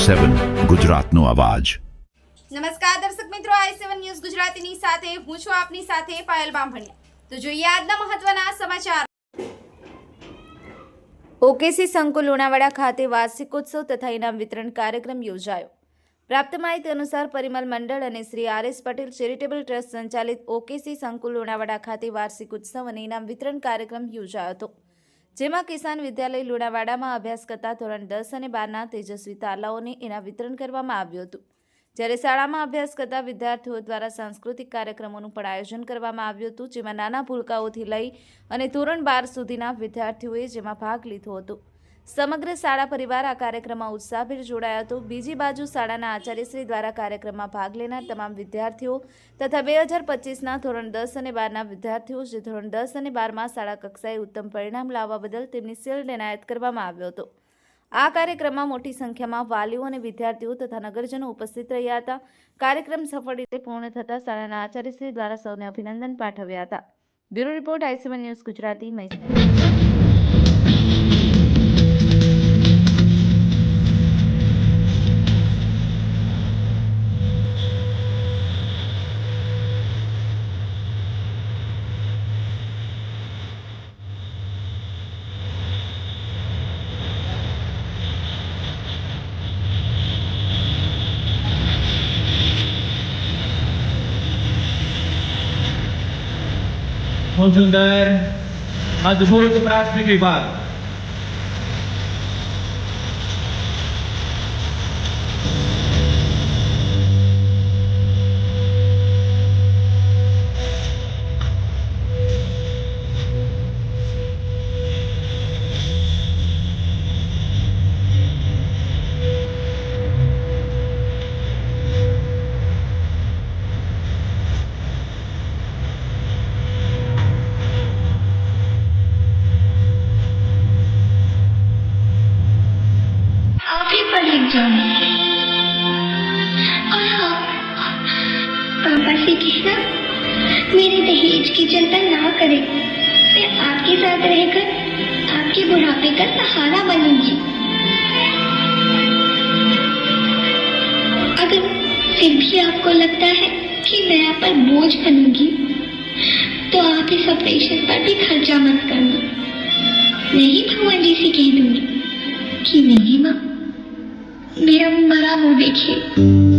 i7 ગુજરાતનો અવાજ। નમસ્કાર દર્શક મિત્રો, i7 ન્યૂઝ ગુજરાતીની સાથે હું છું આપની સાથે પાયલ બામભણિયા। તો જોઈએ આજના મહત્વના સમાચાર। ઓકેસી સંકુલ લુણાવાડા ખાતે વાર્ષિકોત્સવ તથા ઇનામ વિતરણ કાર્યક્રમ યોજાયો। પ્રાપ્ત માહિતી અનુસાર પરિમલ મંડળ અને Shri RS Patel charitable trust સંચાલિત ઓકેસી સંકુલ લુણાવાડા ખાતે વાર્ષિક ઉત્સવ અને ઇનામ વિતરણ કાર્યક્રમ યોજાયો હતો, જેમાં કિસાન વિદ્યાલય લુણાવાડામાં અભ્યાસ કરતા ધોરણ 10 અને 12ના તેજસ્વી તાલાઓને ઇનામ વિતરણ કરવામાં આવ્યું હતું, જ્યારે શાળામાં અભ્યાસ કરતા વિદ્યાર્થીઓ દ્વારા સાંસ્કૃતિક કાર્યક્રમોનું પણ આયોજન કરવામાં આવ્યું હતું, જેમાં નાના ભૂલકાઓથી લઈ અને ધોરણ 12 સુધીના વિદ્યાર્થીઓએ જેમાં ભાગ લીધો હતો। સમગ્ર શાળા પરિવાર આ કાર્યક્રમમાં ઉત્સાહભેર જોડાયો હતો। બીજી બાજુ શાળાના આચાર્યશ્રી દ્વારા કાર્યક્રમમાં ભાગ લેનાર તમામ વિદ્યાર્થીઓ તથા 2025ના ધોરણ 10 અને 12ના વિદ્યાર્થીઓ જે ધોરણ 10 અને 12માં શાળા કક્ષાએ ઉત્તમ પરિણામ લાવવા બદલ તેમની શિલ્ડ એનાયત કરવામાં આવ્યો હતો। આ કાર્યક્રમમાં મોટી સંખ્યામાં વાલીઓ અને વિદ્યાર્થીઓ તથા નગરજનો ઉપસ્થિત રહ્યા હતા। કાર્યક્રમ સફળ રીતે પૂર્ણ થતાં શાળાના આચાર્યશ્રી દ્વારા સૌને અભિનંદન પાઠવ્યા હતા। Bureau report i7 news Gujarati, Mehsana. बहुत सुंदर अद्भुत प्राथमिक विभाग। और हाँ, पापा से कहना मेरे दहेज की चिंता ना करें। मैं आपके साथ रहकर आपके बुढ़ापे का सहारा बनूंगी। अगर फिर भी आपको लगता है कि मैं आप पर बोझ बनूंगी, तो आप इस ऑपरेशन पर भी खर्चा मत करना। मैं ही भगवान जी से कह दूंगी कि नहीं माँ, मेरा मरा मुंह देखिए।